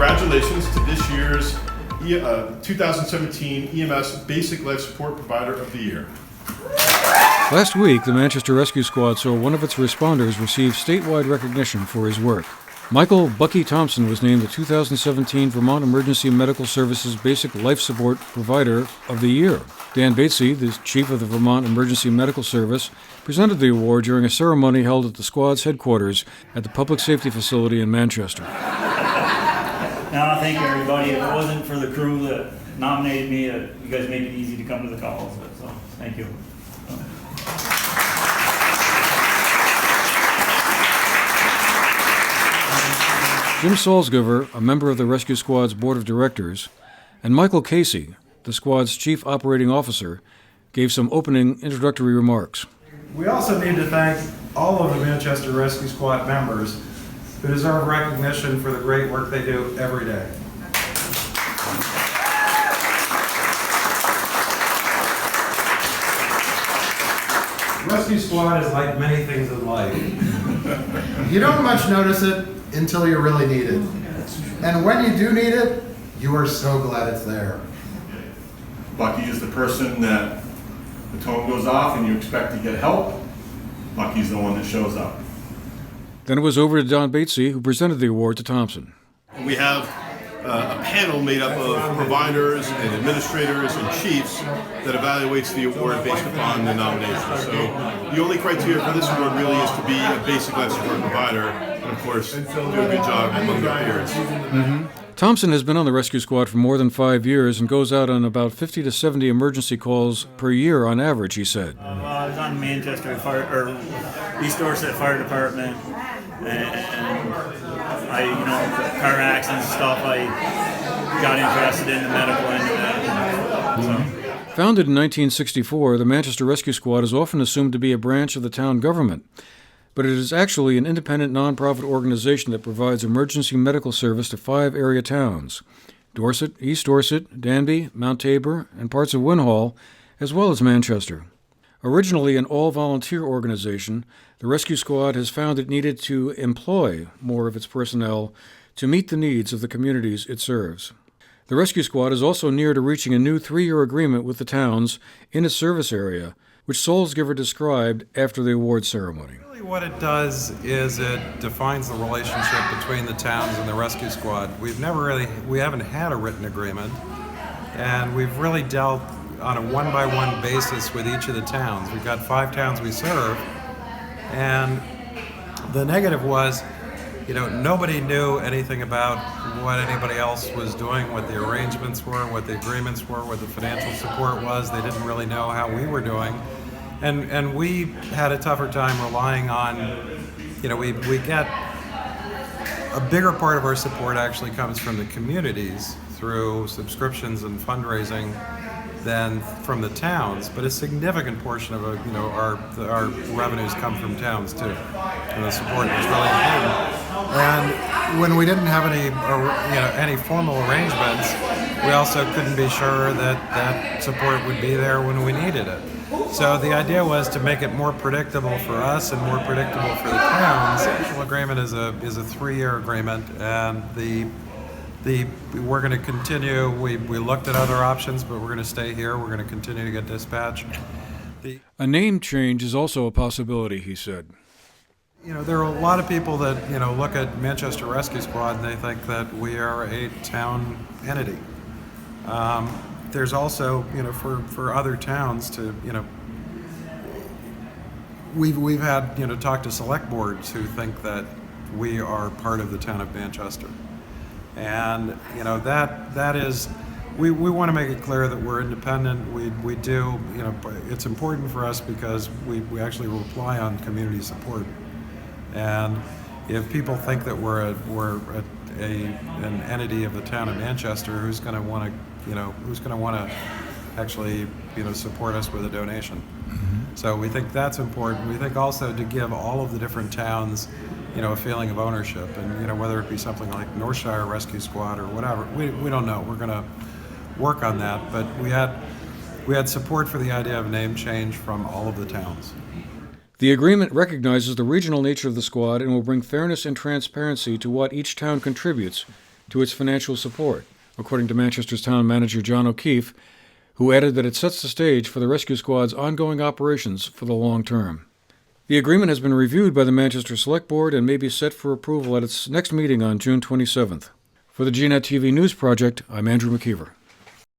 congratulations to this year's 2017 EMS Basic Life Support Provider of the Year. Last week, the Manchester Rescue Squad saw one of its responders receive statewide recognition for his work. Michael Bucky Thompson was named the 2017 Vermont Emergency Medical Services Basic Life Support Provider of the Year. Dan Batesy, the chief of the Vermont Emergency Medical Service, presented the award during a ceremony held at the squad's headquarters at the Public Safety Facility in Manchester. Now, thank you, everybody. If it wasn't for the crew that nominated me, you guys make it easy to come to the calls. So, thank you. Jim Salzgiver, a member of the Rescue Squad's Board of Directors, and Michael Casey, the squad's Chief Operating Officer, gave some opening introductory remarks. We also need to thank all of the Manchester Rescue Squad members who deserve recognition for the great work they do every day. Rescue Squad is like many things in life. You don't much notice it until you really need it. And when you do need it, you are so glad it's there. Bucky is the person that the tone goes off and you expect to get help. Bucky's the one that shows up. Then it was over to Don Batesy, who presented the award to Thompson. We have a panel made up of providers and administrators and chiefs that evaluates the award based upon the nomination. So the only criteria for this award really is to be a basic life support provider and, of course, do a good job among your peers. Thompson has been on the rescue squad for more than 5 years and goes out on about 50 to 70 emergency calls per year on average, he said. I was on Manchester East Dorset Fire Department, and car accidents and stuff, I got interested in the medical end of that. So. Founded in 1964, the Manchester Rescue Squad is often assumed to be a branch of the town government, but it is actually an independent nonprofit organization that provides emergency medical service to 5 area towns: Dorset, East Dorset, Danby, Mount Tabor, and parts of Winhall, as well as Manchester. Originally an all-volunteer organization, the Rescue Squad has found it needed to employ more of its personnel to meet the needs of the communities it serves. The Rescue Squad is also near to reaching a new 3-year agreement with the towns in its service area, which Salzgiver described after the award ceremony. Really what it does is it defines the relationship between the towns and the Rescue Squad. We haven't had a written agreement, and we've really dealt on a one-by-one basis with each of the towns. We've got 5 towns we serve, and the negative was, nobody knew anything about what anybody else was doing, what the arrangements were, what the agreements were, what the financial support was. They didn't really know how we were doing. And we had a tougher time relying on, we get a bigger part of our support actually comes from the communities through subscriptions and fundraising than from the towns, but a significant portion of our revenues come from towns too, and the support was really important. And when we didn't have any formal arrangements, we also couldn't be sure that support would be there when we needed it. So the idea was to make it more predictable for us and more predictable for the towns. The actual agreement is a 3-year agreement, and we're going to continue. We looked at other options, but we're going to stay here. We're going to continue to get dispatch. A name change is also a possibility, he said. There are a lot of people that look at Manchester Rescue Squad and they think that we are a town entity. There's also, for other towns to, we've had, talked to select boards who think that we are part of the town of Manchester. And, that is, we want to make it clear that we're independent. We do, it's important for us because we actually rely on community support. And if people think that we're an entity of the town of Manchester, who's going to want to actually support us with a donation. Mm-hmm. So we think that's important. We think also to give all of the different towns a feeling of ownership, and whether it be something like Northshire Rescue Squad or whatever, we don't know. We're going to work on that, but we had support for the idea of name change from all of the towns. The agreement recognizes the regional nature of the squad and will bring fairness and transparency to what each town contributes, to its financial support, according to Manchester's town manager John O'Keefe, who added that it sets the stage for the rescue squad's ongoing operations for the long term. The agreement has been reviewed by the Manchester Select Board and may be set for approval at its next meeting on June 27th. For the GNet TV News Project, I'm Andrew McKeever.